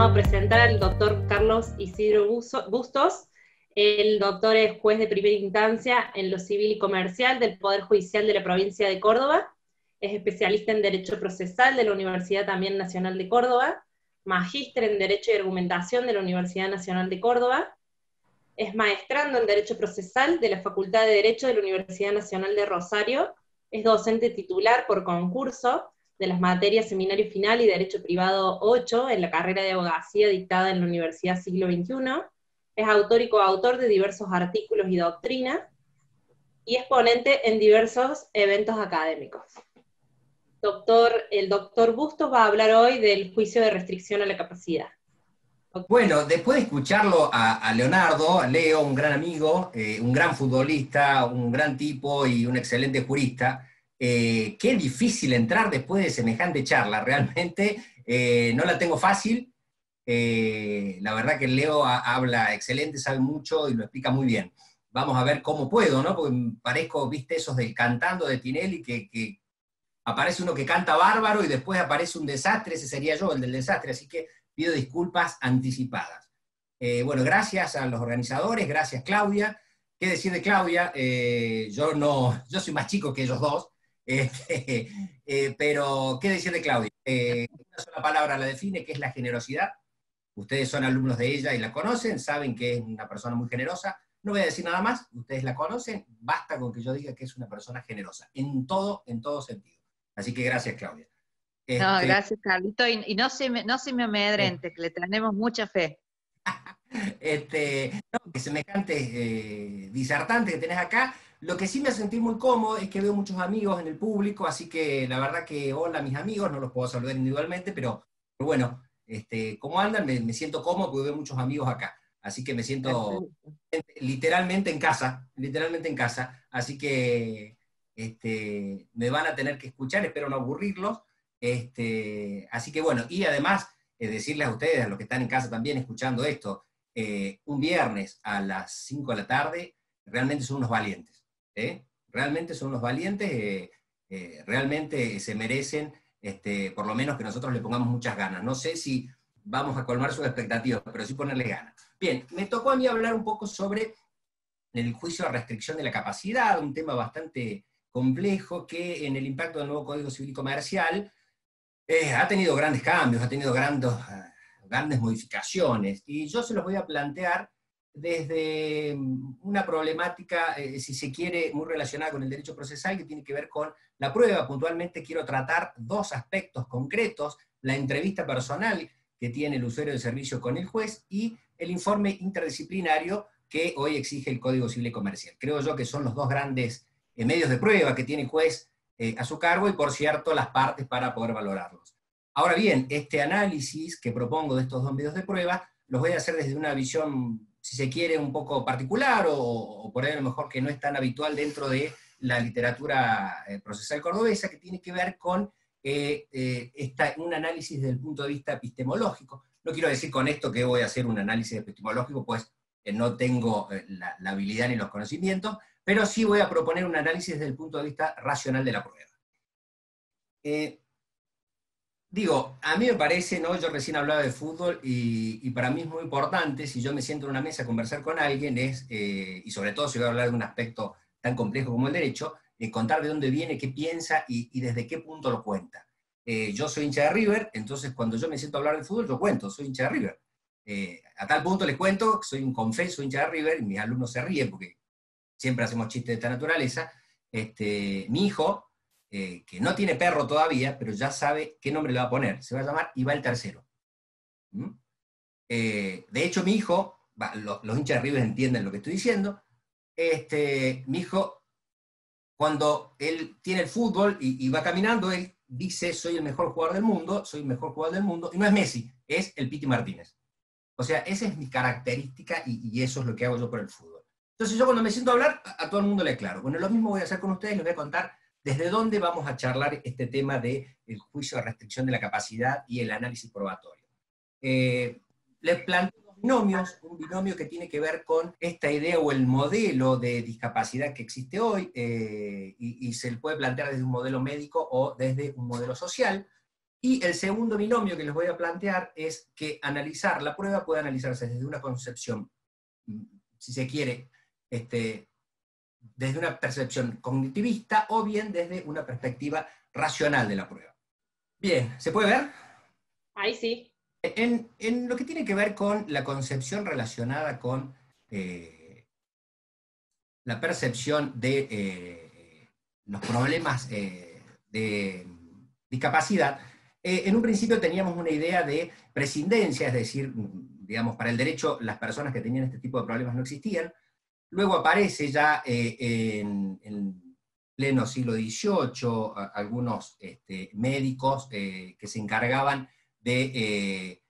a presentar al doctor Carlos Isidro Bustos. El doctor es juez de primera instancia en lo civil y comercial del Poder Judicial de la provincia de Córdoba. Es especialista en Derecho Procesal de la Universidad también Nacional de Córdoba. Magíster en Derecho y Argumentación de la Universidad Nacional de Córdoba. Es maestrando en Derecho Procesal de la Facultad de Derecho de la Universidad Nacional de Rosario. Es docente titular por concurso de las materias Seminario Final y Derecho Privado 8 en la carrera de abogacía dictada en la Universidad Siglo XXI. Es autor y coautor de diversos artículos y doctrinas, y es ponente en diversos eventos académicos. El doctor Bustos va a hablar hoy del juicio de restricción a la capacidad. Bueno, después de escucharlo a Leonardo, a Leo, un gran amigo, un gran futbolista, un gran tipo y un excelente jurista, qué difícil entrar después de semejante charla. Realmente no la tengo fácil. La verdad que Leo habla excelente, sabe mucho y lo explica muy bien. Vamos a ver cómo puedo, ¿no? Porque parezco, viste, esos del cantando de Tinelli, que aparece uno que canta bárbaro y después aparece un desastre. Ese sería yo, el del desastre, así que pido disculpas anticipadas. Bueno, gracias a los organizadores, gracias Claudia. ¿Qué decir de Claudia? Yo soy más chico que ellos dos, pero ¿qué decir de Claudia? Una sola palabra la define, que es la generosidad. Ustedes son alumnos de ella y la conocen, saben que es una persona muy generosa. No voy a decir nada más, ustedes la conocen, basta con que yo diga que es una persona generosa, en todo sentido. Así que gracias, Claudia. No, gracias, Carlito, y no se me amedrente, que le tenemos mucha fe. No, que semejante disertante que tenés acá. Lo que sí me sentí muy cómodo es que veo muchos amigos en el público, así que la verdad que hola mis amigos, no los puedo saludar individualmente, pero bueno, ¿cómo andan? Me siento cómodo porque veo muchos amigos acá, así que me siento literalmente en casa, así que me van a tener que escuchar, espero no aburrirlos. Así que bueno, y además decirles a ustedes, a los que están en casa también escuchando esto, un viernes a las 5 de la tarde, realmente son unos valientes, realmente son unos valientes, realmente se merecen, por lo menos que nosotros le pongamos muchas ganas. No sé si vamos a colmar sus expectativas, pero sí ponerle ganas. Bien, me tocó a mí hablar un poco sobre el juicio de restricción de la capacidad, un tema bastante complejo que en el impacto del nuevo Código Civil y Comercial ha tenido grandes cambios, ha tenido grandes modificaciones, y yo se los voy a plantear desde una problemática, si se quiere, muy relacionada con el derecho procesal, que tiene que ver con la prueba. Puntualmente quiero tratar dos aspectos concretos: la entrevista personal que tiene el usuario del servicio con el juez y el informe interdisciplinario que hoy exige el Código Civil y Comercial. Creo yo que son los dos grandes medios de prueba que tiene el juez a su cargo, y por cierto las partes para poder valorarlos. Ahora bien, este análisis que propongo de estos dos medios de prueba los voy a hacer desde una visión, si se quiere, un poco particular, o por ahí a lo mejor que no es tan habitual dentro de la literatura procesal cordobesa, que tiene que ver con un análisis desde el punto de vista epistemológico. No quiero decir con esto que voy a hacer un análisis epistemológico, pues no tengo la habilidad ni los conocimientos, pero sí voy a proponer un análisis desde el punto de vista racional de la prueba. A mí me parece, ¿no? Yo recién hablaba de fútbol, y para mí es muy importante, si yo me siento en una mesa a conversar con alguien, y sobre todo si voy a hablar de un aspecto tan complejo como el derecho, contar de dónde viene, qué piensa y desde qué punto lo cuenta. Yo soy hincha de River, entonces cuando yo me siento a hablar de fútbol, yo cuento, soy hincha de River. A tal punto les cuento que soy un confeso hincha de River, y mis alumnos se ríen porque siempre hacemos chistes de esta naturaleza. Mi hijo, que no tiene perro todavía, pero ya sabe qué nombre le va a poner, se va a llamar Ibai III. De hecho, mi hijo, los hinchas de River entienden lo que estoy diciendo, mi hijo, cuando él tiene el fútbol y va caminando, él dice: soy el mejor jugador del mundo, soy el mejor jugador del mundo, y no es Messi, es el Piti Martínez. O sea, esa es mi característica, y eso es lo que hago yo por el fútbol. Entonces yo cuando me siento a hablar, a todo el mundo le aclaro. Bueno, lo mismo voy a hacer con ustedes, les voy a contar desde dónde vamos a charlar este tema del juicio de restricción de la capacidad y el análisis probatorio. Les planteo dos binomios, un binomio que tiene que ver con esta idea o el modelo de discapacidad que existe hoy, y se le puede plantear desde un modelo médico o desde un modelo social, Y el segundo binomio que les voy a plantear es que analizar la prueba puede analizarse desde una concepción, si se quiere, desde una percepción cognitivista o bien desde una perspectiva racional de la prueba. Bien, ¿se puede ver? Ahí sí. En lo que tiene que ver con la concepción relacionada con la percepción de los problemas de discapacidad, en un principio teníamos una idea de prescindencia, es decir, digamos, para el derecho las personas que tenían este tipo de problemas no existían. Luego aparece ya en pleno siglo XVIII algunos médicos que se encargaban de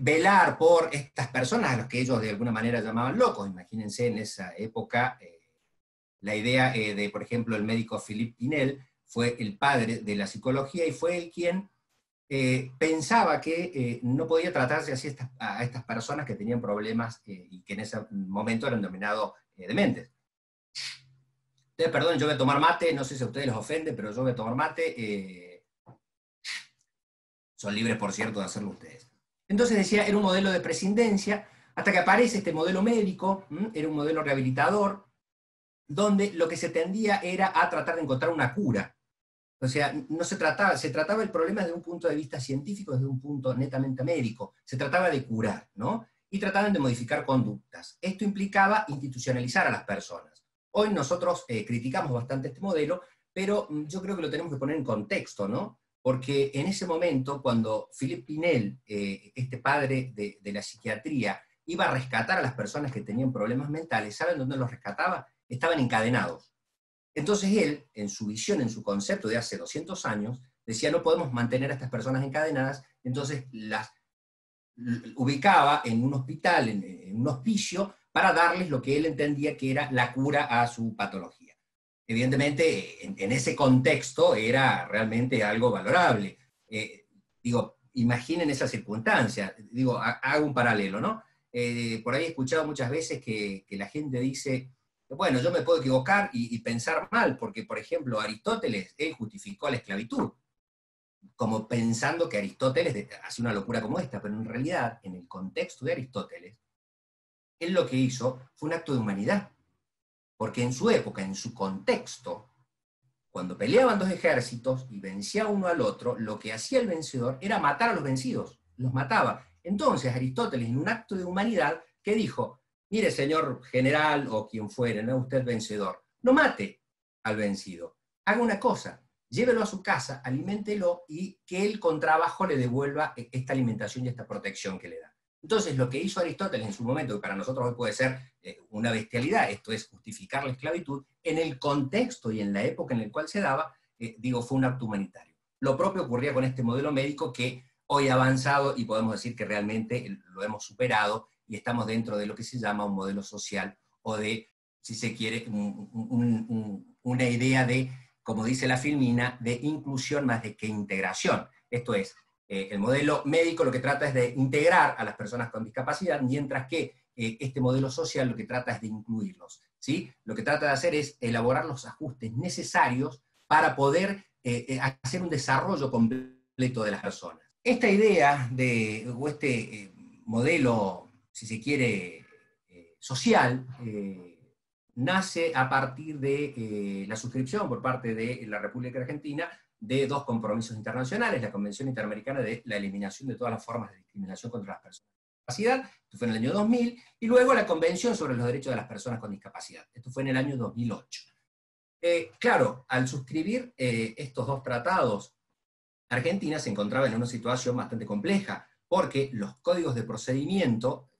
velar por estas personas a los que ellos de alguna manera llamaban locos. Imagínense en esa época la idea de, por ejemplo, el médico Philippe Pinel fue el padre de la psicología y fue él quien pensaba que no podía tratarse así a estas personas que tenían problemas y que en ese momento eran denominados dementes. Ustedes, perdón, yo voy a tomar mate, no sé si a ustedes les ofende, pero yo voy a tomar mate. Son libres, por cierto, de hacerlo ustedes. Entonces decía, era un modelo de prescindencia, hasta que aparece este modelo médico, era un modelo rehabilitador, donde lo que se tendía era a tratar de encontrar una cura. O sea, no se trataba el problema desde un punto de vista científico, desde un punto netamente médico. Se trataba de curar, ¿no? Y trataban de modificar conductas. Esto implicaba institucionalizar a las personas. Hoy nosotros criticamos bastante este modelo, pero yo creo que lo tenemos que poner en contexto, ¿no? Porque en ese momento, cuando Philippe Pinel, este padre de la psiquiatría, iba a rescatar a las personas que tenían problemas mentales, ¿saben dónde los rescataba? Estaban encadenados. Entonces él, en su visión, en su concepto de hace 200 años, decía, no podemos mantener a estas personas encadenadas, entonces las ubicaba en un hospital, en un hospicio, para darles lo que él entendía que era la cura a su patología. Evidentemente, en ese contexto era realmente algo valorable. Digo, imaginen esa circunstancia, digo, hago un paralelo, ¿no? Por ahí he escuchado muchas veces que la gente dice, bueno, yo me puedo equivocar y pensar mal, porque, por ejemplo, Aristóteles, él justificó la esclavitud, como pensando que Aristóteles hace una locura como esta, pero en realidad, en el contexto de Aristóteles, él lo que hizo fue un acto de humanidad, porque en su época, en su contexto, cuando peleaban dos ejércitos y vencía uno al otro, lo que hacía el vencedor era matar a los vencidos, los mataba. Entonces Aristóteles, en un acto de humanidad, que dijo, mire señor general o quien fuere, no usted vencedor, no mate al vencido, haga una cosa, llévelo a su casa, aliméntelo y que él con trabajo le devuelva esta alimentación y esta protección que le da. Entonces lo que hizo Aristóteles en su momento, que para nosotros hoy puede ser una bestialidad, esto es justificar la esclavitud, en el contexto y en la época en la cual se daba, fue un acto humanitario. Lo propio ocurría con este modelo médico que hoy ha avanzado y podemos decir que realmente lo hemos superado y estamos dentro de lo que se llama un modelo social o de, si se quiere, una idea de, como dice la Filmina, de inclusión más de que integración. Esto es, el modelo médico lo que trata es de integrar a las personas con discapacidad, mientras que este modelo social lo que trata es de incluirlos, ¿sí? Lo que trata de hacer es elaborar los ajustes necesarios para poder hacer un desarrollo completo de las personas. Esta idea o este modelo, si se quiere, social, nace a partir de la suscripción por parte de la República Argentina de dos compromisos internacionales, la Convención Interamericana de la Eliminación de todas las formas de discriminación contra las personas con discapacidad, esto fue en el año 2000, y luego la Convención sobre los Derechos de las Personas con Discapacidad, esto fue en el año 2008. Claro, al suscribir estos dos tratados, Argentina se encontraba en una situación bastante compleja, porque los códigos de procedimiento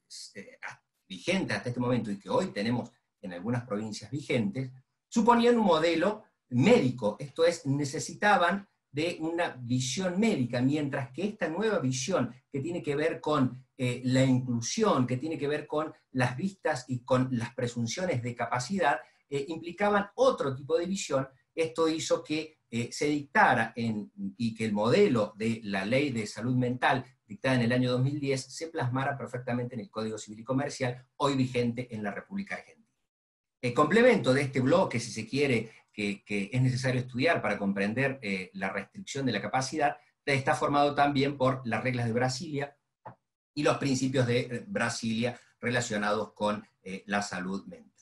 vigentes hasta este momento, y que hoy tenemos en algunas provincias vigentes, suponían un modelo médico, esto es, necesitaban de una visión médica, mientras que esta nueva visión que tiene que ver con la inclusión, que tiene que ver con las vistas y con las presunciones de capacidad, implicaban otro tipo de visión. Esto hizo que se dictara y que el modelo de la Ley de Salud Mental dictada en el año 2010 se plasmara perfectamente en el Código Civil y Comercial, hoy vigente en la República Argentina. El complemento de este bloque, si se quiere, que es necesario estudiar para comprender la restricción de la capacidad, está formado también por las reglas de Brasilia y los principios de Brasilia relacionados con la salud mental.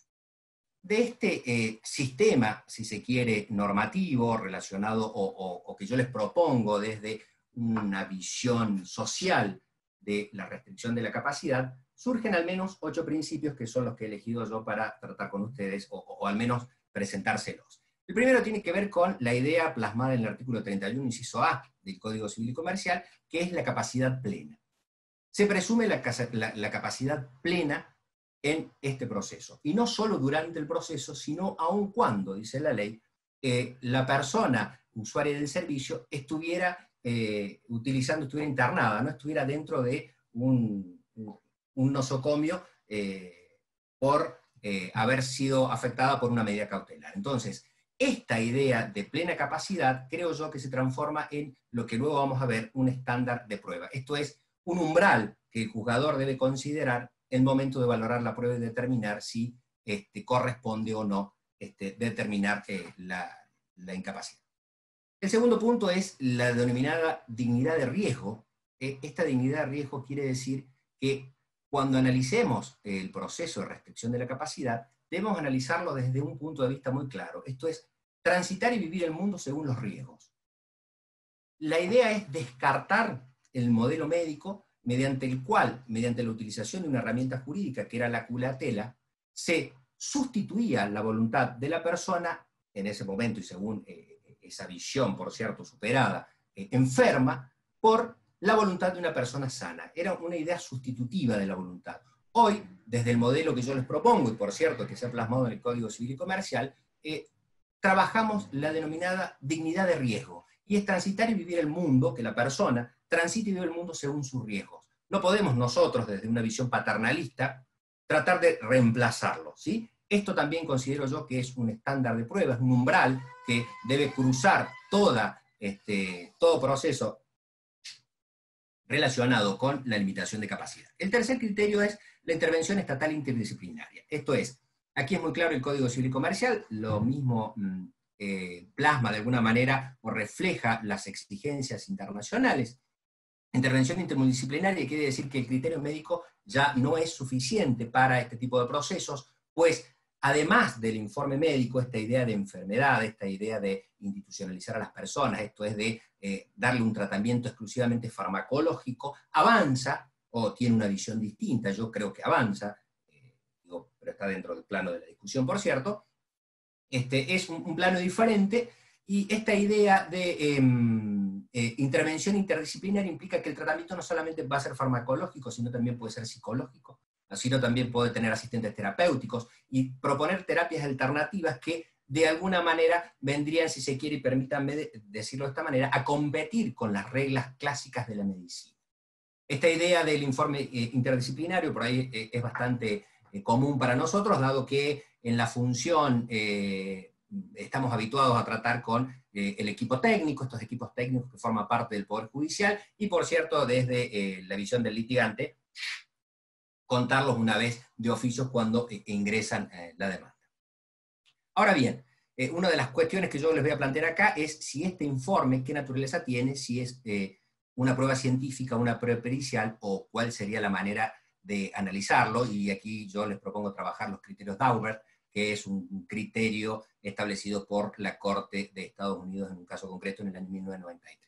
De este sistema, si se quiere, normativo, relacionado o que yo les propongo desde una visión social de la restricción de la capacidad, surgen al menos 8 principios que son los que he elegido yo para tratar con ustedes, o al menos presentárselos. El primero tiene que ver con la idea plasmada en el artículo 31, inciso A del Código Civil y Comercial, que es la capacidad plena. Se presume la capacidad plena en este proceso, y no solo durante el proceso, sino aun cuando, dice la ley, la persona usuaria del servicio estuviera estuviera internada, no estuviera dentro de un nosocomio por haber sido afectada por una medida cautelar. Entonces, esta idea de plena capacidad, creo yo que se transforma en lo que luego vamos a ver, un estándar de prueba. Esto es un umbral que el juzgador debe considerar en el momento de valorar la prueba y determinar si corresponde o no determinar la incapacidad. El segundo punto es la denominada dignidad de riesgo. Esta dignidad de riesgo quiere decir que cuando analicemos el proceso de restricción de la capacidad, debemos analizarlo desde un punto de vista muy claro. Esto es, transitar y vivir el mundo según los riesgos. La idea es descartar el modelo médico mediante el cual, mediante la utilización de una herramienta jurídica que era la curatela, se sustituía la voluntad de la persona, en ese momento y según esa visión, por cierto, superada, enferma, por la voluntad de una persona sana. Era una idea sustitutiva de la voluntad. Hoy, desde el modelo que yo les propongo, y por cierto que se ha plasmado en el Código Civil y Comercial, trabajamos la denominada dignidad de riesgo, y es transitar y vivir el mundo, que la persona transite y vive el mundo según sus riesgos. No podemos nosotros, desde una visión paternalista, tratar de reemplazarlo, ¿sí? Esto también considero yo que es un estándar de prueba, es un umbral que debe cruzar todo proceso relacionado con la limitación de capacidad. El tercer criterio es la intervención estatal interdisciplinaria. Esto es, aquí es muy claro el Código Civil y Comercial, lo mismo plasma de alguna manera o refleja las exigencias internacionales. Intervención interdisciplinaria quiere decir que el criterio médico ya no es suficiente para este tipo de procesos, pues además del informe médico, esta idea de enfermedad, esta idea de institucionalizar a las personas, esto es de darle un tratamiento exclusivamente farmacológico, avanza, o tiene una visión distinta, yo creo que avanza, pero está dentro del plano de la discusión, por cierto, es un plano diferente, y esta idea de intervención interdisciplinaria implica que el tratamiento no solamente va a ser farmacológico, sino también puede ser psicológico, sino también puede tener asistentes terapéuticos, y proponer terapias alternativas que de alguna manera vendrían, si se quiere, y permítanme decirlo de esta manera, a competir con las reglas clásicas de la medicina. Esta idea del informe interdisciplinario por ahí es bastante común para nosotros, dado que en la función estamos habituados a tratar con el equipo técnico, estos equipos técnicos que forman parte del Poder Judicial, y por cierto, desde la visión del litigante, contarlos una vez de oficio cuando ingresan la demanda. Ahora bien, una de las cuestiones que yo les voy a plantear acá es si este informe, qué naturaleza tiene, si es una prueba científica, una prueba pericial, o cuál sería la manera de analizarlo, y aquí yo les propongo trabajar los criterios Daubert, que es un criterio establecido por la Corte de Estados Unidos en un caso concreto en el año 1993.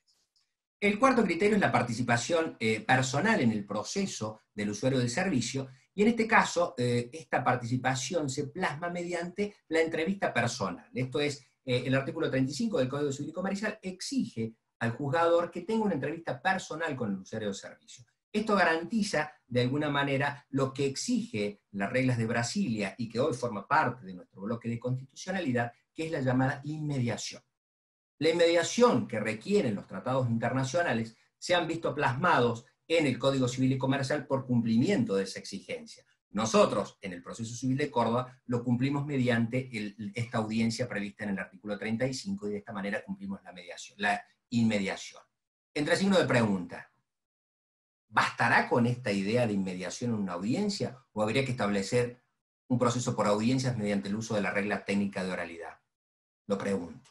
El cuarto criterio es la participación personal en el proceso del usuario del servicio, y en este caso esta participación se plasma mediante la entrevista personal. Esto es, el artículo 35 del Código Civil y Comercial exige al juzgador que tenga una entrevista personal con el usuario del servicio. Esto garantiza, de alguna manera, lo que exige las reglas de Brasilia y que hoy forma parte de nuestro bloque de constitucionalidad, que es la llamada inmediación. La inmediación que requieren los tratados internacionales se han visto plasmados en el Código Civil y Comercial por cumplimiento de esa exigencia. Nosotros, en el proceso civil de Córdoba, lo cumplimos mediante esta audiencia prevista en el artículo 35, y de esta manera cumplimos la inmediación. Entre signo de pregunta, ¿bastará con esta idea de inmediación en una audiencia, o habría que establecer un proceso por audiencias mediante el uso de la regla técnica de oralidad? Lo pregunto.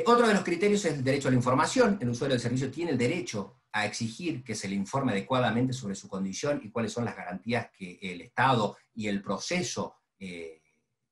Otro de los criterios es el derecho a la información. El usuario del servicio tiene el derecho a exigir que se le informe adecuadamente sobre su condición y cuáles son las garantías que el Estado y el proceso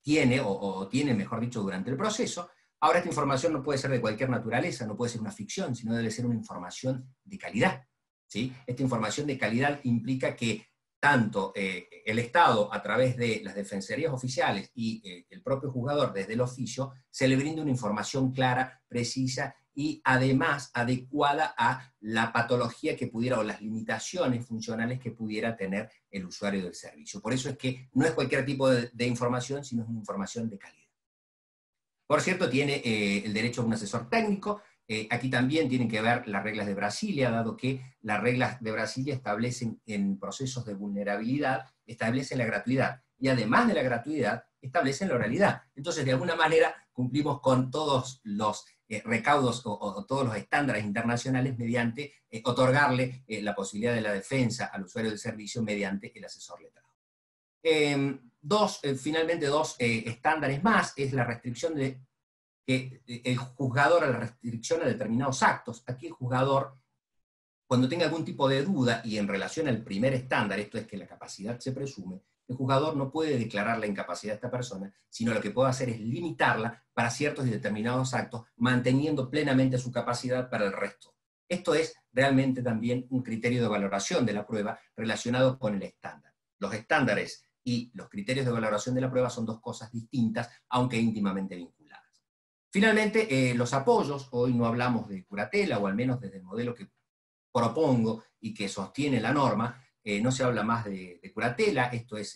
tiene, o tiene, mejor dicho, durante el proceso. Ahora, esta información no puede ser de cualquier naturaleza, no puede ser una ficción, sino debe ser una información de calidad, ¿sí? Esta información de calidad implica que tanto el Estado, a través de las defensorías oficiales, y el propio juzgador, desde el oficio, se le brinde una información clara, precisa, y además adecuada a la patología que pudiera, o las limitaciones funcionales que pudiera tener el usuario del servicio. Por eso es que no es cualquier tipo de información, sino es una información de calidad. Por cierto, tiene el derecho a un asesor técnico. Aquí también tienen que ver las reglas de Brasilia, dado que las reglas de Brasilia establecen en procesos de vulnerabilidad, establecen la gratuidad, y además de la gratuidad, establecen la oralidad. Entonces, de alguna manera, cumplimos con todos los recaudos o todos los estándares internacionales mediante otorgarle la posibilidad de la defensa al usuario del servicio mediante el asesor letrado. Finalmente, dos estándares más, es la restricción de el juzgador a la restricción a determinados actos. Aquí el juzgador, cuando tenga algún tipo de duda, y en relación al primer estándar, esto es que la capacidad se presume, el juzgador no puede declarar la incapacidad de esta persona, sino lo que puede hacer es limitarla para ciertos y determinados actos, manteniendo plenamente su capacidad para el resto. Esto es realmente también un criterio de valoración de la prueba relacionado con el estándar. Los estándares y los criterios de valoración de la prueba son dos cosas distintas, aunque íntimamente vinculadas. Finalmente, los apoyos. Hoy no hablamos de curatela, o al menos desde el modelo que propongo y que sostiene la norma, no se habla más de curatela. Esto es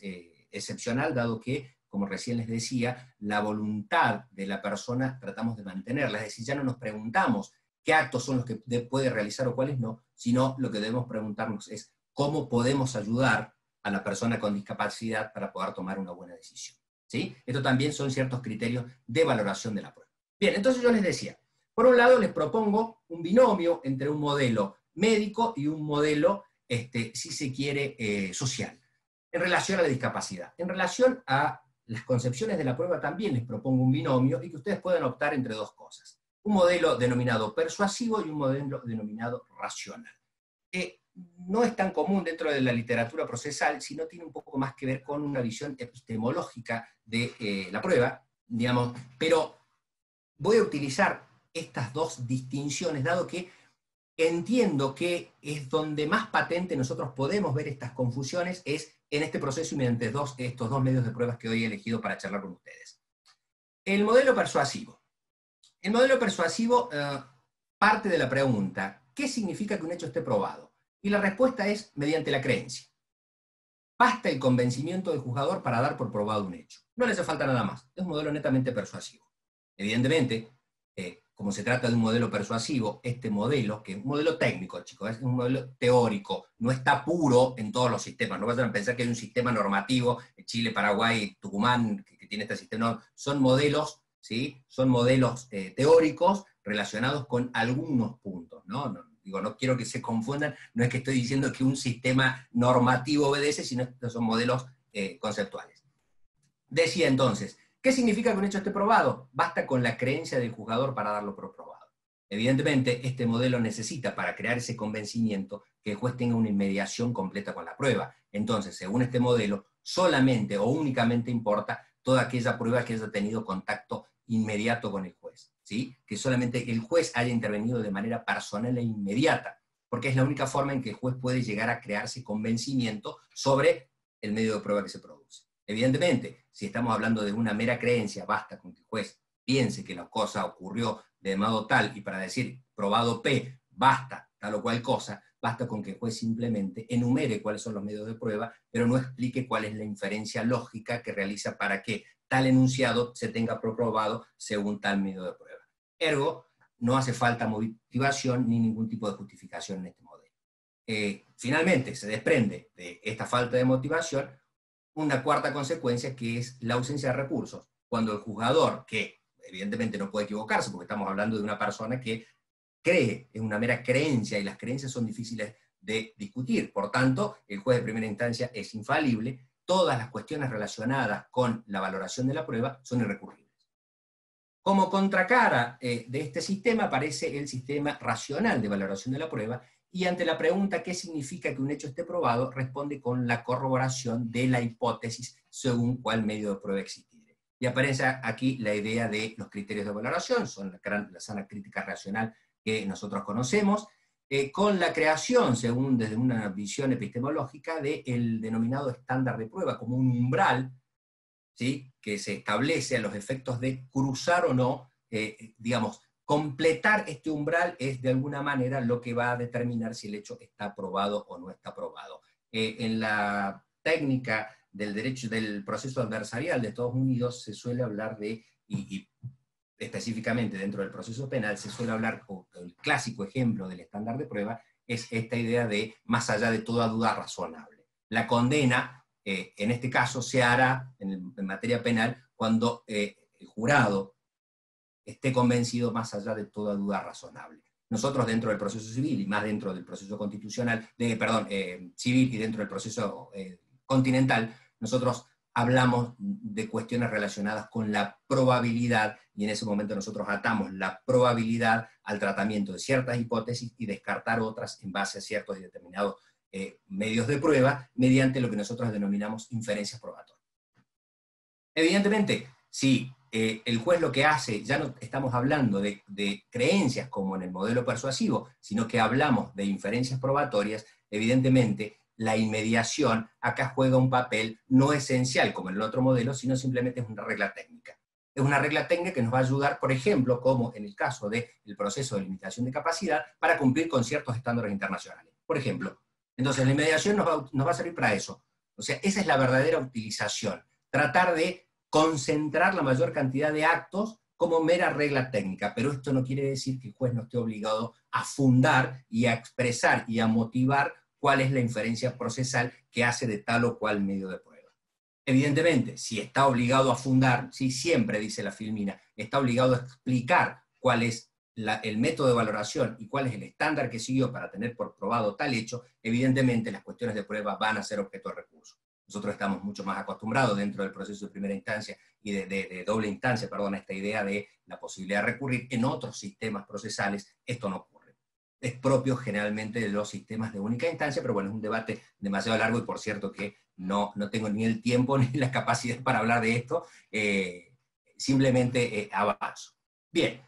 excepcional, dado que, como recién les decía, la voluntad de la persona tratamos de mantenerla, es decir, ya no nos preguntamos qué actos son los que puede realizar o cuáles no, sino lo que debemos preguntarnos es cómo podemos ayudar a la persona con discapacidad para poder tomar una buena decisión, ¿sí? Esto también son ciertos criterios de valoración de la prueba. Bien, entonces yo les decía, por un lado les propongo un binomio entre un modelo médico y un modelo, si se quiere, social, en relación a la discapacidad. En relación a las concepciones de la prueba también les propongo un binomio, y que ustedes puedan optar entre dos cosas. Un modelo denominado persuasivo y un modelo denominado racional. No es tan común dentro de la literatura procesal, sino tiene un poco más que ver con una visión epistemológica de la prueba, digamos, pero voy a utilizar estas dos distinciones, dado que entiendo que es donde más patente nosotros podemos ver estas confusiones, es en este proceso y mediante estos dos medios de pruebas que hoy he elegido para charlar con ustedes. El modelo persuasivo. El modelo persuasivo parte de la pregunta, ¿qué significa que un hecho esté probado? Y la respuesta es mediante la creencia. Basta el convencimiento del juzgador para dar por probado un hecho. No le hace falta nada más. Es un modelo netamente persuasivo. Evidentemente, como se trata de un modelo persuasivo, este modelo, que es un modelo técnico, chicos, es un modelo teórico, no está puro en todos los sistemas. No vayan a pensar que hay un sistema normativo, Chile, Paraguay, Tucumán, que tiene este sistema. No, son modelos, ¿sí? Son modelos teóricos relacionados con algunos puntos, ¿no? No quiero que se confundan, no es que estoy diciendo que un sistema normativo obedece, sino que son modelos conceptuales. Decía entonces, ¿qué significa que un hecho esté probado? Basta con la creencia del juzgador para darlo por probado. Evidentemente, este modelo necesita, para crear ese convencimiento, que el juez tenga una inmediación completa con la prueba. Entonces, según este modelo, solamente o únicamente importa toda aquella prueba que haya tenido contacto inmediato con el juez, ¿sí? Que solamente el juez haya intervenido de manera personal e inmediata, porque es la única forma en que el juez puede llegar a crearse convencimiento sobre el medio de prueba que se produce. Evidentemente, si estamos hablando de una mera creencia, basta con que el juez piense que la cosa ocurrió de modo tal, y para decir probado P, basta tal o cual cosa, basta con que el juez simplemente enumere cuáles son los medios de prueba, pero no explique cuál es la inferencia lógica que realiza para que tal enunciado se tenga probado según tal medio de prueba. Ergo, no hace falta motivación ni ningún tipo de justificación en este modelo. Finalmente, se desprende de esta falta de motivación una cuarta consecuencia, que es la ausencia de recursos. Cuando el juzgador, que evidentemente no puede equivocarse, porque estamos hablando de una persona que cree, es una mera creencia, y las creencias son difíciles de discutir, por tanto, el juez de primera instancia es infalible, todas las cuestiones relacionadas con la valoración de la prueba son irrecurribles. Como contracara de este sistema aparece el sistema racional de valoración de la prueba, y ante la pregunta ¿qué significa que un hecho esté probado?, responde con la corroboración de la hipótesis según cuál medio de prueba existiere. Y aparece aquí la idea de los criterios de valoración, son la sana crítica racional que nosotros conocemos, con la creación, según desde una visión epistemológica, del denominado estándar de prueba, como un umbral, ¿sí?, que se establece a los efectos de cruzar o no, digamos, completar este umbral es de alguna manera lo que va a determinar si el hecho está aprobado o no está aprobado. En la técnica del derecho del proceso adversarial de Estados Unidos se suele hablar de, y específicamente dentro del proceso penal, se suele hablar, el clásico ejemplo del estándar de prueba es esta idea de más allá de toda duda razonable. La condena, en este caso, se hará en materia penal cuando el jurado esté convencido más allá de toda duda razonable. Nosotros dentro del proceso civil, y más dentro del proceso constitucional, civil y dentro del proceso continental, nosotros hablamos de cuestiones relacionadas con la probabilidad, y en ese momento nosotros atamos la probabilidad al tratamiento de ciertas hipótesis y descartar otras en base a ciertos y determinados medios de prueba, mediante lo que nosotros denominamos inferencias probatorias. Evidentemente, si el juez lo que hace, ya no estamos hablando de creencias como en el modelo persuasivo, sino que hablamos de inferencias probatorias, evidentemente la inmediación acá juega un papel no esencial como en el otro modelo, sino simplemente es una regla técnica. Es una regla técnica que nos va a ayudar, por ejemplo, como en el caso del proceso de limitación de capacidad, para cumplir con ciertos estándares internacionales. Por ejemplo, entonces la inmediación nos va a servir para eso. O sea, esa es la verdadera utilización. Tratar de concentrar la mayor cantidad de actos como mera regla técnica, pero esto no quiere decir que el juez no esté obligado a fundar y a expresar y a motivar cuál es la inferencia procesal que hace de tal o cual medio de prueba. Evidentemente, si está obligado a fundar, sí, siempre, dice la Filmina, está obligado a explicar cuál es el método de valoración y cuál es el estándar que siguió para tener por probado tal hecho, evidentemente las cuestiones de prueba van a ser objeto de recurso. Nosotros estamos mucho más acostumbrados dentro del proceso de primera instancia y de doble instancia, perdón, a esta idea de la posibilidad de recurrir. En otros sistemas procesales esto no ocurre. Es propio generalmente de los sistemas de única instancia, pero bueno, es un debate demasiado largo y por cierto que no tengo ni el tiempo ni la capacidad para hablar de esto, simplemente avanzo. Bien,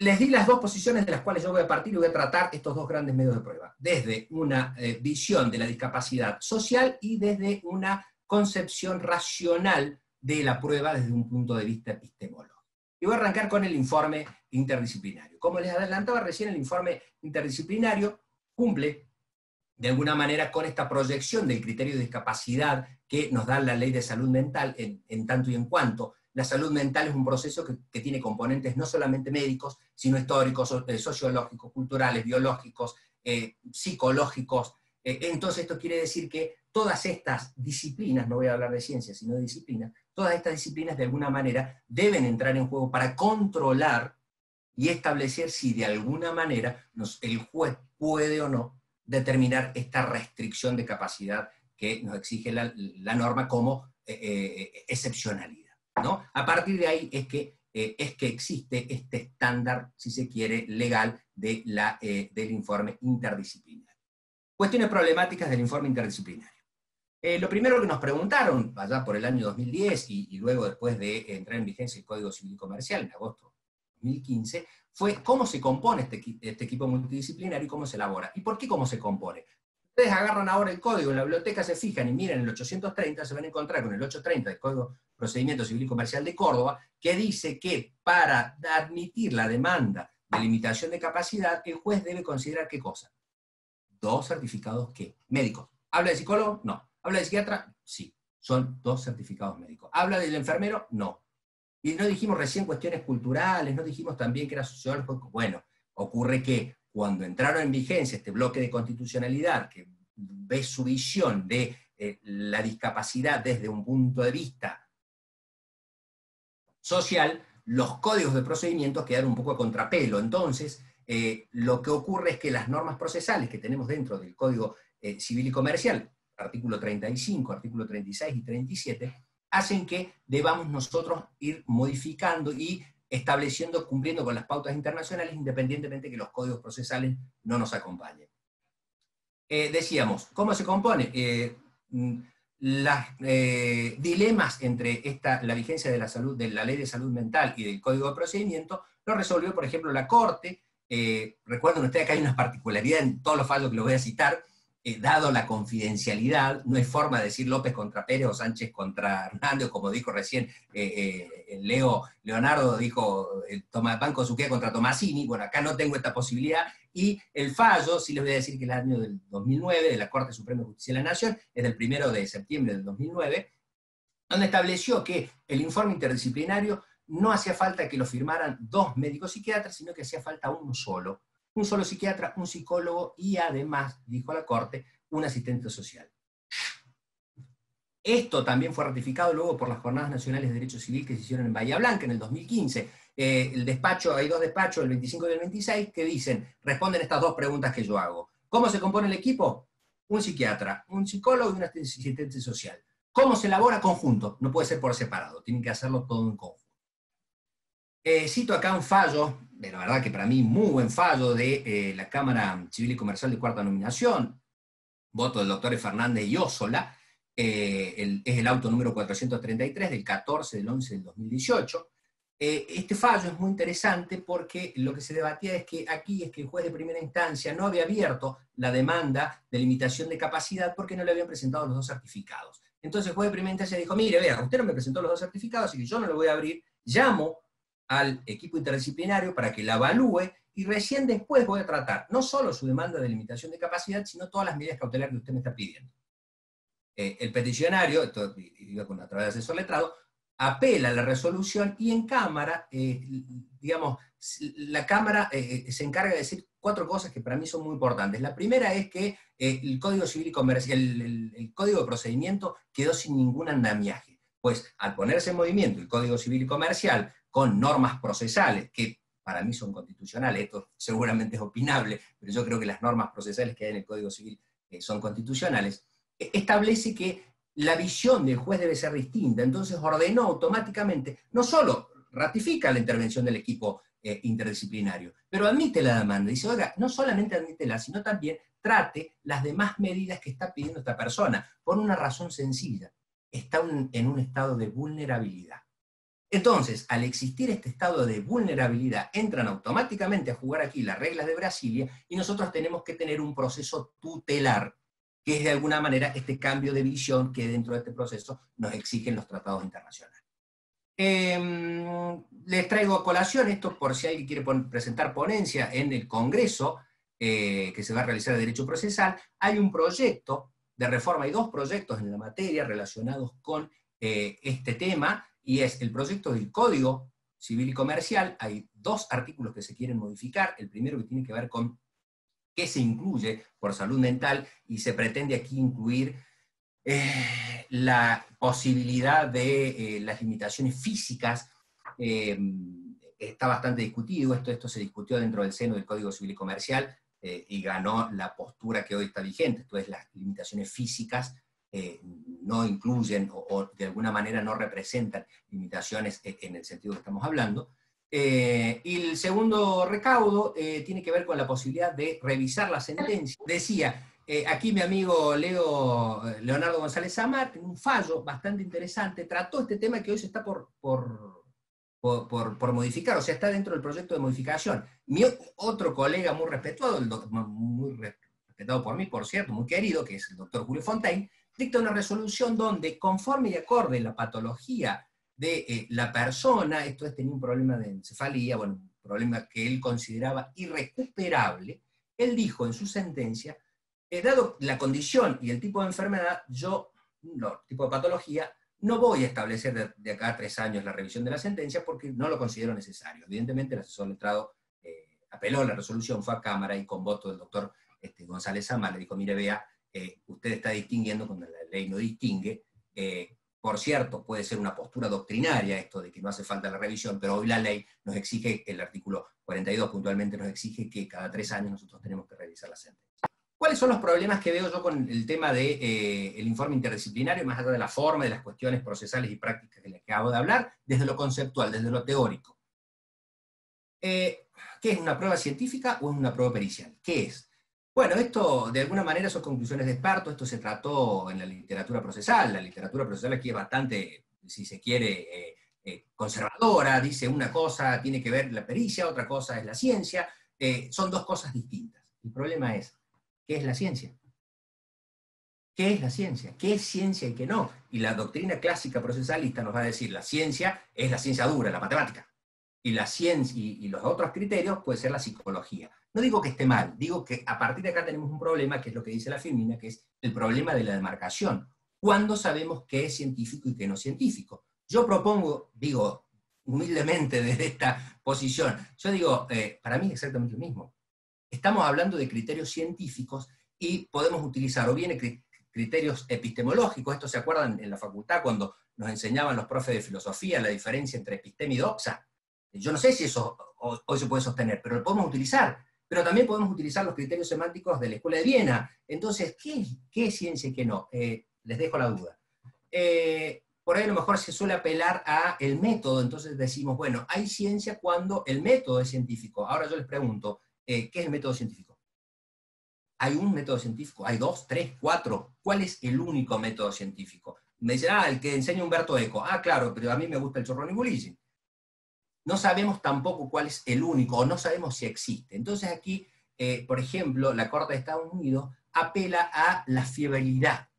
les di las dos posiciones de las cuales yo voy a partir y voy a tratar estos dos grandes medios de prueba, desde una visión de la discapacidad social y desde una concepción racional de la prueba desde un punto de vista epistemológico. Y voy a arrancar con el informe interdisciplinario. Como les adelantaba recién, el informe interdisciplinario cumple de alguna manera con esta proyección del criterio de discapacidad que nos da la ley de salud mental, en tanto y en cuanto la salud mental es un proceso que tiene componentes no solamente médicos, sino históricos, sociológicos, culturales, biológicos, psicológicos. Entonces esto quiere decir que todas estas disciplinas, no voy a hablar de ciencias, sino de disciplinas, todas estas disciplinas de alguna manera deben entrar en juego para controlar y establecer si de alguna manera el juez puede o no determinar esta restricción de capacidad que nos exige la norma como excepcionalidad, ¿no? A partir de ahí es que existe este estándar, si se quiere, legal del informe interdisciplinario. Cuestiones problemáticas del informe interdisciplinario. Lo primero que nos preguntaron, allá por el año 2010 y luego después de entrar en vigencia el Código Civil y Comercial en agosto de 2015, fue cómo se compone este equipo multidisciplinario y cómo se elabora. ¿Y por qué cómo se compone? Ustedes agarran ahora el código, en la biblioteca se fijan y miren el 830, se van a encontrar con el 830 del Código Procedimiento Civil y Comercial de Córdoba, que dice que para admitir la demanda de limitación de capacidad, el juez debe considerar ¿qué cosa? Dos certificados ¿qué? Médicos. ¿Habla de psicólogo? No. ¿Habla de psiquiatra? Sí. Son dos certificados médicos. ¿Habla del enfermero? No. Y no dijimos recién cuestiones culturales, no dijimos también que era sociólogo. Bueno, ocurre que cuando entraron en vigencia este bloque de constitucionalidad, que ve su visión de la discapacidad desde un punto de vista social, los códigos de procedimientos quedaron un poco a contrapelo. Entonces, lo que ocurre es que las normas procesales que tenemos dentro del Código Civil y Comercial, artículo 35, artículo 36 y 37, hacen que debamos nosotros ir modificando y cumpliendo con las pautas internacionales, independientemente que los códigos procesales no nos acompañen. Decíamos, ¿cómo se compone? Los dilemas entre la vigencia de la Ley de Salud Mental y del Código de Procedimiento lo resolvió, por ejemplo, la Corte. Recuerden ustedes que hay una particularidad en todos los fallos que los voy a citar, dado la confidencialidad, no es forma de decir López contra Pérez o Sánchez contra Hernández, como dijo recién Leonardo, dijo Banco Suquía contra Tomasini. Bueno, acá no tengo esta posibilidad, y el fallo, sí les voy a decir que es el año del 2009, de la Corte Suprema de Justicia de la Nación, es del 1 de septiembre del 2009, donde estableció que el informe interdisciplinario no hacía falta que lo firmaran 2 médicos psiquiatras, sino que hacía falta uno solo. Un solo psiquiatra, un psicólogo y además, dijo la Corte, un asistente social. Esto también fue ratificado luego por las Jornadas Nacionales de Derecho Civil que se hicieron en Bahía Blanca en el 2015. Hay 2 despachos, el 25 y el 26, que dicen, responden estas 2 preguntas que yo hago. ¿Cómo se compone el equipo? Un psiquiatra, un psicólogo y un asistente social. ¿Cómo se elabora? Conjunto, no puede ser por separado, tienen que hacerlo todo en conjunto. Cito acá un fallo, de la verdad que para mí muy buen fallo, de la Cámara Civil y Comercial de Cuarta Nominación, voto del doctor Fernández y Ósola, es el auto número 433 del 14 del 11 del 2018. Este fallo es muy interesante porque lo que se debatía es que el juez de primera instancia no había abierto la demanda de limitación de capacidad porque no le habían presentado los 2 certificados. Entonces el juez de primera instancia dijo, mire, vea, usted no me presentó los 2 certificados, así que yo no lo voy a abrir, llamo al equipo interdisciplinario para que la evalúe, y recién después voy a tratar no solo su demanda de limitación de capacidad, sino todas las medidas cautelares que usted me está pidiendo. El peticionario, esto iba a través de asesor letrado, apela a la resolución, y en Cámara, digamos, la Cámara se encarga de decir 4 cosas que para mí son muy importantes. La primera es que el Código Civil y Comercial, el Código de Procedimiento quedó sin ningún andamiaje, pues al ponerse en movimiento el Código Civil y Comercial con normas procesales, que para mí son constitucionales, esto seguramente es opinable, pero yo creo que las normas procesales que hay en el Código Civil son constitucionales, establece que la visión del juez debe ser distinta. Entonces ordenó automáticamente, no solo ratifica la intervención del equipo interdisciplinario, pero admite la demanda. Dice, oiga, no solamente admítela, sino también trate las demás medidas que está pidiendo esta persona, por una razón sencilla: está en un estado de vulnerabilidad. Entonces, al existir este estado de vulnerabilidad, entran automáticamente a jugar aquí las reglas de Brasilia, y nosotros tenemos que tener un proceso tutelar, que es de alguna manera este cambio de visión que dentro de este proceso nos exigen los tratados internacionales. Les traigo a colación esto por si alguien quiere presentar ponencia en el Congreso que se va a realizar de Derecho Procesal. Hay un proyecto de reforma, hay 2 proyectos en la materia relacionados con este tema, y es el proyecto del Código Civil y Comercial. Hay 2 artículos que se quieren modificar. El primero, que tiene que ver con qué se incluye por salud mental, y se pretende aquí incluir la posibilidad de las limitaciones físicas. Está bastante discutido, esto se discutió dentro del seno del Código Civil y Comercial, y ganó la postura que hoy está vigente. Esto es, las limitaciones físicas no incluyen o de alguna manera no representan limitaciones en el sentido que estamos hablando. Y el segundo recaudo tiene que ver con la posibilidad de revisar la sentencia. Decía, aquí mi amigo Leonardo González Samar, en un fallo bastante interesante, trató este tema que hoy se está por modificar, o sea, está dentro del proyecto de modificación. Mi otro colega muy respetado, muy respetado por mí, por cierto, muy querido, que es el doctor Julio Fontaine, dicta una resolución donde, conforme y acorde la patología de la persona, esto es, tenía un problema de encefalía, bueno, un problema que él consideraba irrecuperable, él dijo en su sentencia, dado la condición y el tipo de enfermedad, tipo de patología, no voy a establecer de acá a 3 años la revisión de la sentencia porque no lo considero necesario. Evidentemente el asesor letrado apeló a la resolución, fue a Cámara, y con voto del doctor González Samar le dijo, mire, vea, usted está distinguiendo cuando la ley no distingue. Por cierto, puede ser una postura doctrinaria esto de que no hace falta la revisión, pero hoy la ley nos exige, el artículo 42 puntualmente nos exige que cada 3 años nosotros tenemos que revisar la sentencia. ¿Cuáles son los problemas que veo yo con el tema del informe interdisciplinario, más allá de la forma, de las cuestiones procesales y prácticas de las que acabo de hablar, desde lo conceptual, desde lo teórico? ¿Qué es una prueba científica o es una prueba pericial? ¿Qué es? Bueno, esto de alguna manera son conclusiones de expertos, esto se trató en la literatura procesal. La literatura procesal aquí es bastante, si se quiere, conservadora, dice una cosa tiene que ver la pericia, otra cosa es la ciencia, son dos cosas distintas. El problema es, ¿qué es la ciencia? ¿Qué es la ciencia? ¿Qué es ciencia y qué no? Y la doctrina clásica procesalista nos va a decir, la ciencia es la ciencia dura, la matemática. Y la ciencia y los otros criterios puede ser la psicología. No digo que esté mal, digo que a partir de acá tenemos un problema, que es lo que dice la Firmina, que es el problema de la demarcación. ¿Cuándo sabemos qué es científico y qué no es científico? Yo propongo, digo humildemente desde esta posición, yo digo, para mí es exactamente lo mismo. Estamos hablando de criterios científicos y podemos utilizar o bien criterios epistemológicos. Esto se acuerdan en la facultad cuando nos enseñaban los profes de filosofía la diferencia entre episteme y doxa. Yo no sé si eso hoy se puede sostener, pero lo podemos utilizar. Pero también podemos utilizar los criterios semánticos de la Escuela de Viena. Entonces, ¿qué es ciencia y qué no? Les dejo la duda. Por ahí a lo mejor se suele apelar a el método, entonces decimos, bueno, hay ciencia cuando el método es científico. Ahora yo les pregunto, ¿qué es el método científico? ¿Hay un método científico? ¿Hay 2, 3, 4? ¿Cuál es el único método científico? Me dicen, el que enseña Umberto Eco. Claro, pero a mí me gusta el Chorrón y Bullici. No sabemos tampoco cuál es el único, o no sabemos si existe. Entonces aquí, por ejemplo, la Corte de Estados Unidos apela a la fiabilidad,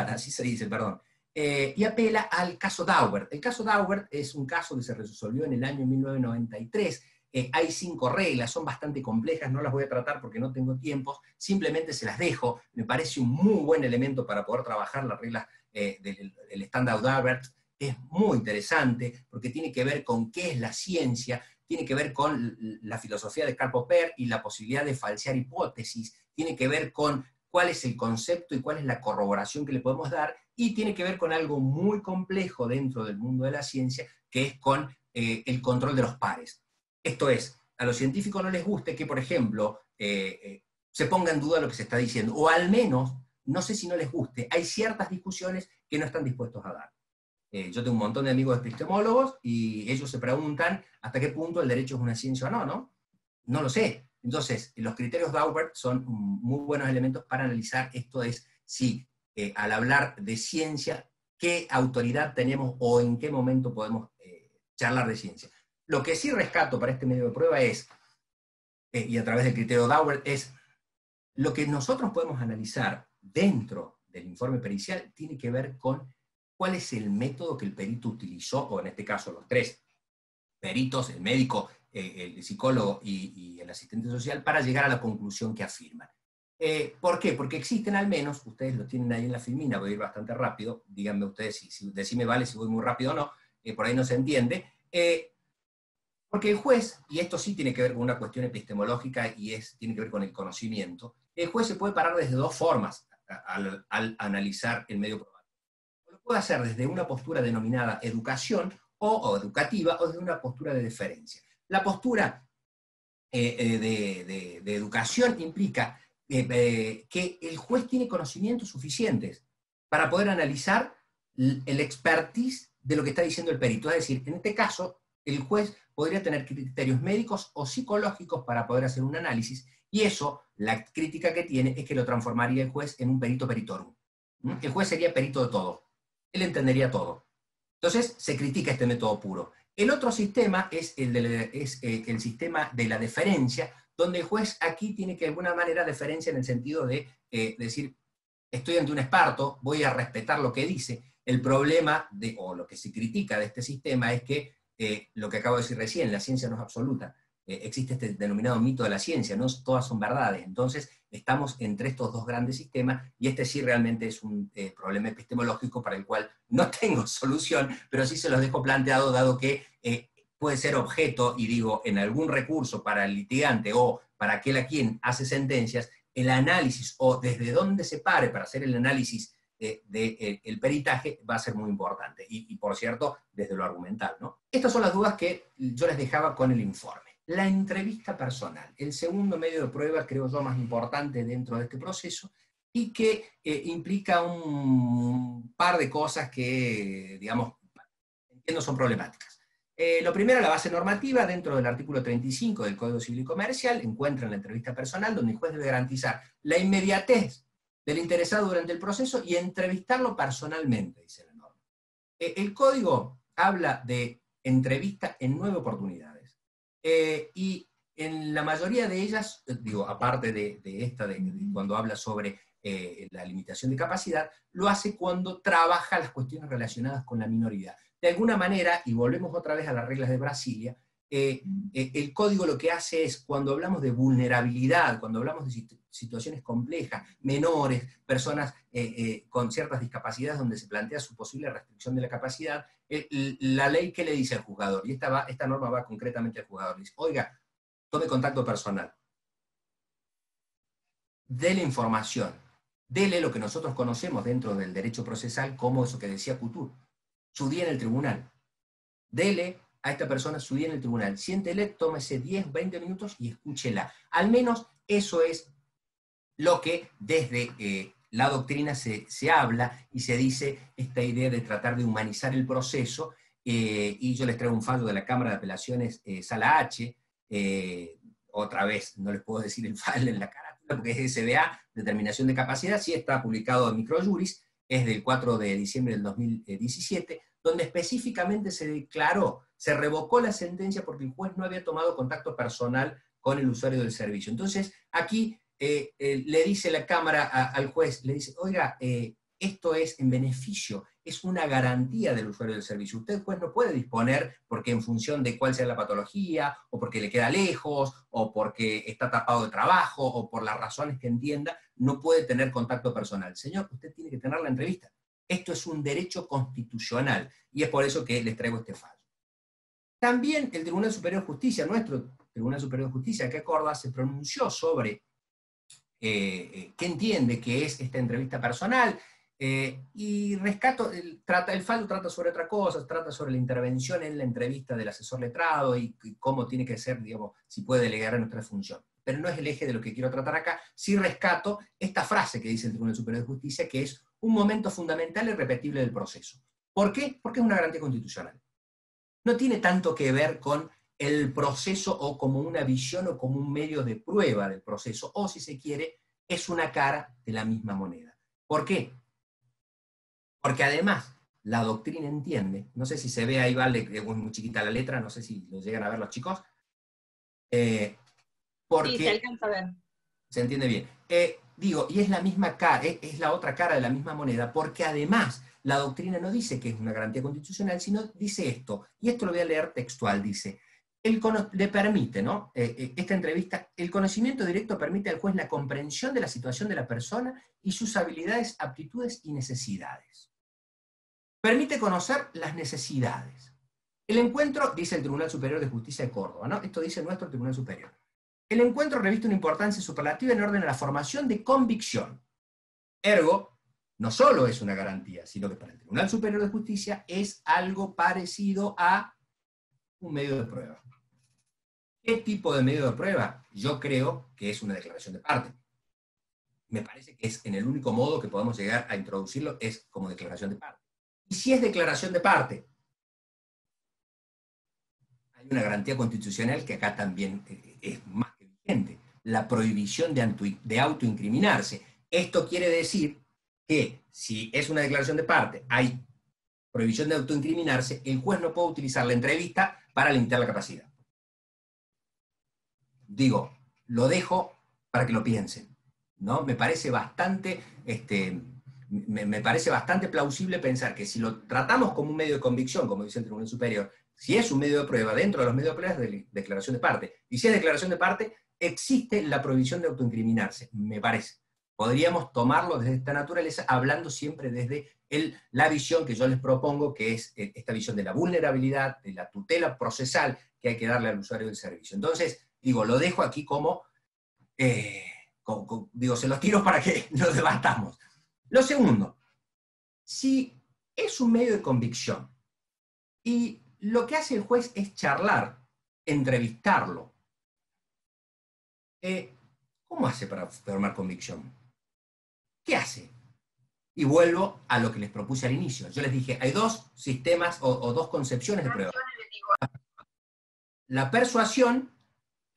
así se dice, perdón, y apela al caso Daubert. El caso Daubert es un caso que se resolvió en el año 1993. Hay 5 reglas, son bastante complejas, no las voy a tratar porque no tengo tiempo, simplemente se las dejo. Me parece un muy buen elemento para poder trabajar las reglas del estándar Daubert. Es muy interesante porque tiene que ver con qué es la ciencia, tiene que ver con la filosofía de Karl Popper y la posibilidad de falsear hipótesis, tiene que ver con cuál es el concepto y cuál es la corroboración que le podemos dar, y tiene que ver con algo muy complejo dentro del mundo de la ciencia, que es con el control de los pares. Esto es, a los científicos no les guste que, por ejemplo, se ponga en duda lo que se está diciendo, o al menos, no sé si no les guste, hay ciertas discusiones que no están dispuestos a dar. Yo tengo un montón de amigos epistemólogos y ellos se preguntan hasta qué punto el derecho es una ciencia o no, ¿no? No lo sé. Entonces, los criterios Daubert son muy buenos elementos para analizar esto, es si al hablar de ciencia, qué autoridad tenemos o en qué momento podemos charlar de ciencia. Lo que sí rescato para este medio de prueba es, y a través del criterio Daubert, es lo que nosotros podemos analizar dentro del informe pericial tiene que ver con cuál es el método que el perito utilizó, o en este caso los 3 peritos, el médico, el psicólogo y el asistente social, para llegar a la conclusión que afirman. ¿Por qué? Porque existen al menos, ustedes lo tienen ahí en la filmina, voy a ir bastante rápido, díganme ustedes si decime vale si voy muy rápido o no, por ahí no se entiende, porque el juez, y esto sí tiene que ver con una cuestión epistemológica y tiene que ver con el conocimiento, el juez se puede parar desde 2 formas al analizar el medio probatorio. Lo puede hacer desde una postura denominada educación o educativa, o desde una postura de deferencia. La postura de educación implica que el juez tiene conocimientos suficientes para poder analizar el expertise de lo que está diciendo el perito. Es decir, en este caso, el juez podría tener criterios médicos o psicológicos para poder hacer un análisis, y eso, la crítica que tiene es que lo transformaría el juez en un perito peritorum. El juez sería perito de todo, él entendería todo. Entonces, se critica este método puro. El otro sistema es el sistema de la deferencia, donde el juez aquí tiene que de alguna manera deferencia en el sentido de decir, estoy ante un experto, voy a respetar lo que dice. El problema, o lo que se critica de este sistema, es que lo que acabo de decir recién, la ciencia no es absoluta. Existe este denominado mito de la ciencia, no todas son verdades. Entonces, estamos entre estos 2 grandes sistemas, y este sí realmente es un problema epistemológico para el cual no tengo solución, pero sí se los dejo planteado, dado que puede ser objeto, y digo, en algún recurso para el litigante o para aquel a quien hace sentencias, el análisis, o desde dónde se pare para hacer el análisis del peritaje, va a ser muy importante. Y por cierto, desde lo argumental, ¿no? Estas son las dudas que yo les dejaba con el informe. La entrevista personal, el segundo medio de prueba, creo yo, más importante dentro de este proceso, y que implica un par de cosas que, digamos, entiendo son problemáticas. Lo primero, la base normativa, dentro del artículo 35 del Código Civil y Comercial, encuentran la entrevista personal, donde el juez debe garantizar la inmediatez del interesado durante el proceso y entrevistarlo personalmente, dice la norma. El Código habla de entrevista en 9 oportunidades. Y en la mayoría de ellas, digo, aparte de esta, de cuando habla sobre la limitación de capacidad, lo hace cuando trabaja las cuestiones relacionadas con la minoridad. De alguna manera, y volvemos otra vez a las reglas de Brasilia, el código lo que hace es, cuando hablamos de vulnerabilidad, cuando hablamos de situaciones complejas, menores, personas con ciertas discapacidades donde se plantea su posible restricción de la capacidad, la ley, ¿qué le dice al juzgador? Y esta norma va concretamente al juzgador. Le dice, oiga, tome contacto personal, dele información, dele lo que nosotros conocemos dentro del derecho procesal como eso que decía Couture, su día en el tribunal. Dele a esta persona su día en el tribunal. Siéntele, tómese 10, 20 minutos y escúchela. Al menos eso es lo que desde la doctrina se habla y se dice, esta idea de tratar de humanizar el proceso, y yo les traigo un fallo de la Cámara de Apelaciones, Sala H, otra vez, no les puedo decir el fallo en la carátula, porque es SBA, determinación de capacidad, sí está publicado en Microjuris, es del 4 de diciembre del 2017, donde específicamente se declaró, se revocó la sentencia porque el juez no había tomado contacto personal con el usuario del servicio. Entonces, aquí le dice la Cámara al juez, le dice, oiga, esto es en beneficio, es una garantía del usuario del servicio. Usted, juez, no puede disponer porque en función de cuál sea la patología, o porque le queda lejos, o porque está tapado de trabajo, o por las razones que entienda, no puede tener contacto personal. Señor, usted tiene que tener la entrevista. Esto es un derecho constitucional, y es por eso que les traigo este fallo. También el Tribunal Superior de Justicia, nuestro Tribunal Superior de Justicia, que Córdoba, se pronunció sobre qué entiende que es esta entrevista personal, y rescato, el fallo trata sobre otra cosa, trata sobre la intervención en la entrevista del asesor letrado y cómo tiene que ser, digamos, si puede delegar en nuestra función. Pero no es el eje de lo que quiero tratar acá. Sí rescato esta frase que dice el Tribunal Superior de Justicia, que es un momento fundamental y repetible del proceso. ¿Por qué? Porque es una garantía constitucional. No tiene tanto que ver con el proceso o como una visión o como un medio de prueba del proceso, o si se quiere, es una cara de la misma moneda. ¿Por qué? Porque además la doctrina entiende, no sé si se ve ahí, vale, es muy chiquita la letra, no sé si lo llegan a ver los chicos, porque sí, se alcanza a ver. se entiende bien. Digo, y es la misma cara, es la otra cara de la misma moneda, porque además la doctrina no dice que es una garantía constitucional, sino dice esto, y esto lo voy a leer textual, dice, le permite, ¿no? Esta entrevista, el conocimiento directo permite al juez la comprensión de la situación de la persona y sus habilidades, aptitudes y necesidades. Permite conocer las necesidades. El encuentro, dice el Tribunal Superior de Justicia de Córdoba, ¿no? Esto dice nuestro Tribunal Superior. El encuentro reviste una importancia superlativa en orden a la formación de convicción. Ergo, no solo es una garantía, sino que para el Tribunal Superior de Justicia es algo parecido a un medio de prueba. ¿Qué tipo de medio de prueba? Yo creo que es una declaración de parte. Me parece que es en el único modo que podemos llegar a introducirlo, es como declaración de parte. Y si es declaración de parte, hay una garantía constitucional que acá también es más que vigente, la prohibición de autoincriminarse. Esto quiere decir que si es una declaración de parte, hay prohibición de autoincriminarse, el juez no puede utilizar la entrevista para limitar la capacidad. Digo, lo dejo para que lo piensen, ¿no? Me parece bastante, me parece bastante plausible pensar que si lo tratamos como un medio de convicción, como dice el Tribunal Superior, si es un medio de prueba, dentro de los medios de prueba es de declaración de parte, y si es declaración de parte, existe la prohibición de autoincriminarse, me parece. Podríamos tomarlo desde esta naturaleza, hablando siempre desde la visión que yo les propongo, que es esta visión de la vulnerabilidad, de la tutela procesal que hay que darle al usuario del servicio. Entonces, digo, lo dejo aquí como, digo, se los tiro para que nos debatamos. Lo segundo, si es un medio de convicción y lo que hace el juez es charlar, entrevistarlo, ¿cómo hace para formar convicción? ¿Qué hace? Y vuelvo a lo que les propuse al inicio. Yo les dije, hay dos sistemas o dos concepciones de prueba. La persuasión,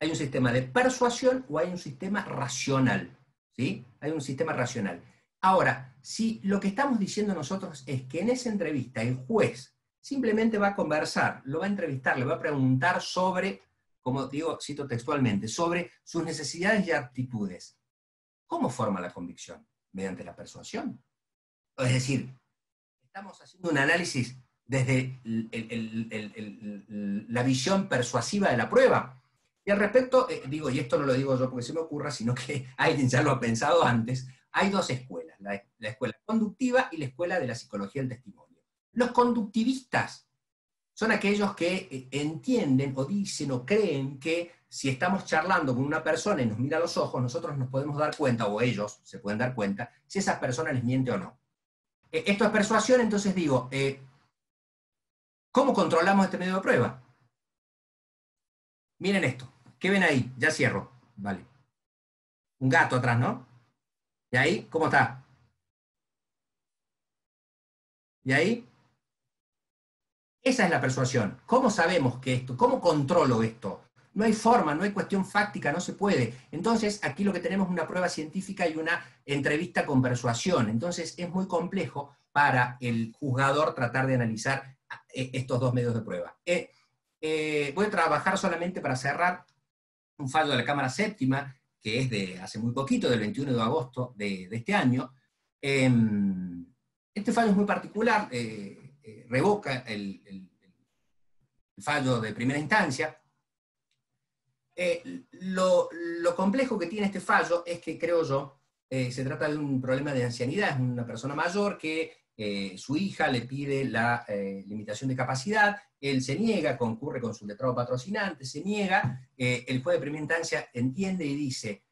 hay un sistema de persuasión o hay un sistema racional, ¿sí? Hay un sistema racional. Ahora, si lo que estamos diciendo nosotros es que en esa entrevista el juez simplemente va a conversar, lo va a entrevistar, le va a preguntar sobre, como digo, cito textualmente, sobre sus necesidades y aptitudes, ¿cómo forma la convicción? Mediante la persuasión. Es decir, estamos haciendo un análisis desde la visión persuasiva de la prueba. Y al respecto, digo, y esto no lo digo yo porque se me ocurra, sino que alguien ya lo ha pensado antes, hay dos escuelas, la escuela conductiva y la escuela de la psicología del testimonio. Los conductivistas son aquellos que entienden o dicen o creen que si estamos charlando con una persona y nos mira a los ojos, nosotros nos podemos dar cuenta, o ellos se pueden dar cuenta, si esa persona les miente o no. Esto es persuasión, entonces digo, ¿cómo controlamos este medio de prueba? Miren esto, ¿qué ven ahí? Ya cierro, vale. Un gato atrás, ¿no? ¿Y ahí? ¿Cómo está? ¿Y ahí? Esa es la persuasión. ¿Cómo sabemos que esto? ¿Cómo controlo esto? No hay forma, no hay cuestión fáctica, no se puede. Entonces, aquí lo que tenemos es una prueba científica y una entrevista con persuasión. Entonces, es muy complejo para el juzgador tratar de analizar estos dos medios de prueba. Voy a trabajar solamente para cerrar un fallo de la Cámara Séptima, que es de hace muy poquito, del 21 de agosto de este año. Este fallo es muy particular, revoca el fallo de primera instancia. Lo complejo que tiene este fallo es que, creo yo, se trata de un problema de ancianidad. Es una persona mayor que su hija le pide la limitación de capacidad, él se niega, concurre con su letrado patrocinante, se niega, el juez de primera instancia entiende y dice,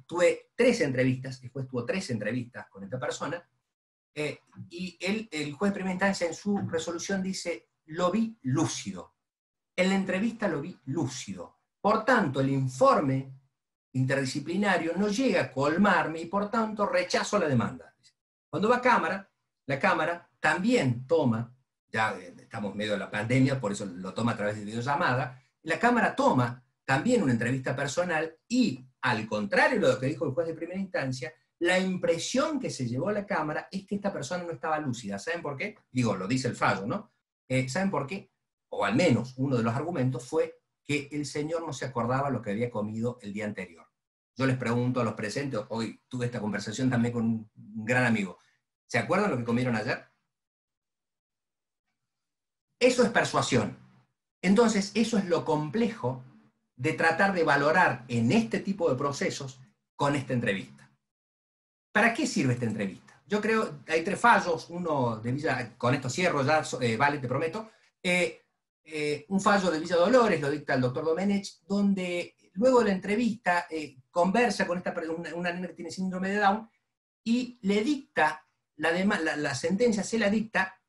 tuve 3 entrevistas, el juez tuvo 3 entrevistas con esta persona, y el juez de primera instancia en su resolución dice, lo vi lúcido. En la entrevista lo vi lúcido. Por tanto, el informe interdisciplinario no llega a colmarme y por tanto rechazo la demanda. Cuando va a Cámara, la Cámara también toma, ya estamos medio de la pandemia, por eso lo toma a través de videollamada, la Cámara toma también una entrevista personal y, al contrario de lo que dijo el juez de primera instancia, la impresión que se llevó a la Cámara es que esta persona no estaba lúcida. ¿Saben por qué? Digo, lo dice el fallo, ¿no? ¿Saben por qué? O al menos uno de los argumentos fue que el señor no se acordaba lo que había comido el día anterior. Yo les pregunto a los presentes, hoy tuve esta conversación también con un gran amigo, ¿se acuerdan lo que comieron ayer? Eso es persuasión. Entonces, eso es lo complejo de tratar de valorar en este tipo de procesos con esta entrevista. ¿Para qué sirve esta entrevista? Yo creo, hay 3 fallos, uno de Villa, con esto cierro ya, vale, te prometo, un fallo de Villa Dolores, lo dicta el doctor Domenech, donde luego de la entrevista conversa con una nena que tiene síndrome de Down y le dicta, la sentencia se la dicta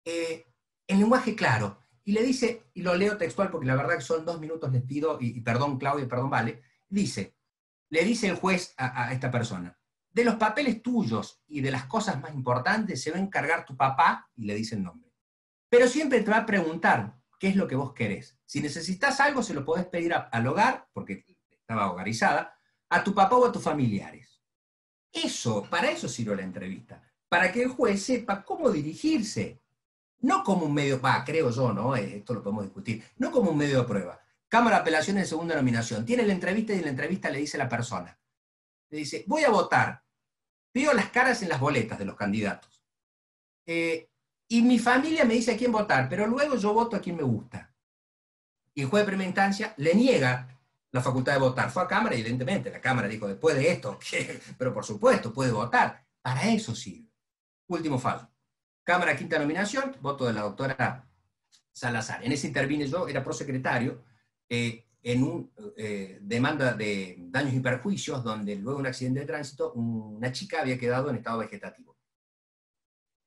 en lenguaje claro, y le dice, y lo leo textual porque la verdad que son 2 minutos, les pido, y perdón Claudia, perdón Vale, le dice el juez a esta persona, de los papeles tuyos y de las cosas más importantes se va a encargar tu papá, y le dice el nombre. Pero siempre te va a preguntar qué es lo que vos querés. Si necesitas algo, se lo podés pedir al hogar, porque estaba hogarizada, a tu papá o a tus familiares. Para eso sirve la entrevista, para que el juez sepa cómo dirigirse. No como un medio, creo yo, ¿no? Esto lo podemos discutir, no como un medio de prueba. Cámara de Apelaciones de Segunda Nominación. Tiene la entrevista y en la entrevista le dice a la persona, le dice, voy a votar, veo las caras en las boletas de los candidatos. Y mi familia me dice a quién votar, pero luego yo voto a quien me gusta. Y el juez de primera instancia le niega la facultad de votar. Fue a Cámara, evidentemente, la Cámara dijo, después de esto, pero por supuesto, puede votar. Para eso sirve. Último fallo. Cámara, quinta nominación, voto de la doctora Salazar. En ese intervine yo, era prosecretario, en una demanda de daños y perjuicios, donde luego de un accidente de tránsito, una chica había quedado en estado vegetativo.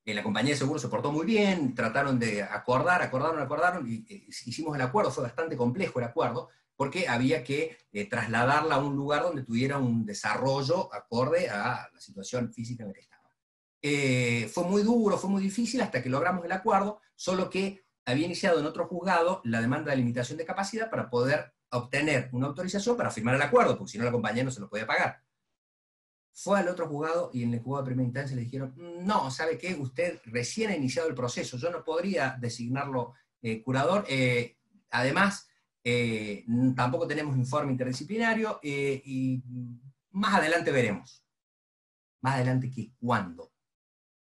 La compañía de seguros se portó muy bien, trataron de acordaron, y hicimos el acuerdo, fue bastante complejo el acuerdo, porque había que trasladarla a un lugar donde tuviera un desarrollo acorde a la situación física en la que estaba. Fue muy duro, fue muy difícil hasta que logramos el acuerdo, solo que había iniciado en otro juzgado la demanda de limitación de capacidad para poder obtener una autorización para firmar el acuerdo, porque si no la compañía no se lo podía pagar. Fue al otro juzgado y en el juzgado de primera instancia le dijeron, no, ¿sabe qué? Usted recién ha iniciado el proceso, yo no podría designarlo curador, además, tampoco tenemos informe interdisciplinario y más adelante veremos. Más adelante, ¿qué? ¿Cuándo?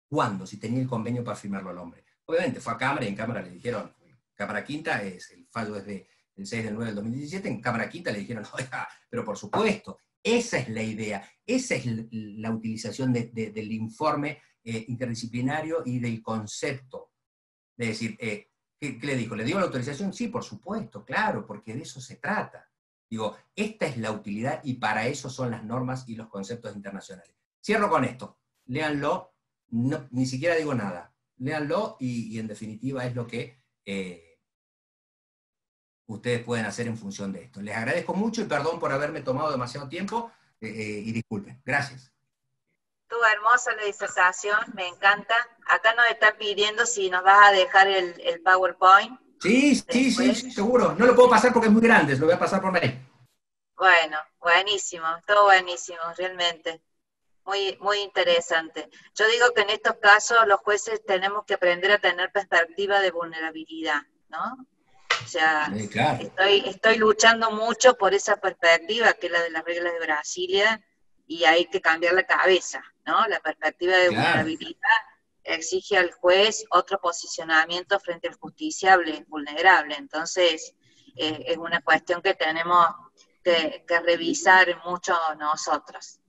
¿Cuándo? Si tenía el convenio para firmarlo al hombre. Obviamente fue a Cámara y en Cámara le dijeron, Cámara Quinta, el fallo es del 6 del 9 del 2017, en Cámara Quinta le dijeron, oiga, pero por supuesto, esa es la idea, esa es la utilización del informe interdisciplinario y del concepto. Es decir, ¿qué le dijo? ¿Le dio la autorización? Sí, por supuesto, claro, porque de eso se trata. Digo, esta es la utilidad y para eso son las normas y los conceptos internacionales. Cierro con esto, léanlo, no, ni siquiera digo nada, léanlo y en definitiva es lo que ustedes pueden hacer en función de esto. Les agradezco mucho y perdón por haberme tomado demasiado tiempo y disculpen. Gracias. Estuvo hermosa la disertación, me encanta. Acá nos está pidiendo si nos vas a dejar el PowerPoint. Sí, seguro. No lo puedo pasar porque es muy grande, lo voy a pasar por mail. Bueno, buenísimo, todo buenísimo, realmente. Muy, muy interesante. Yo digo que en estos casos los jueces tenemos que aprender a tener perspectiva de vulnerabilidad, ¿no? O sea, claro. estoy luchando mucho por esa perspectiva, que es la de las reglas de Brasilia, y hay que cambiar la cabeza, ¿no? La perspectiva de vulnerabilidad exige al juez otro posicionamiento frente al justiciable vulnerable. Entonces, es una cuestión que tenemos que revisar mucho nosotros.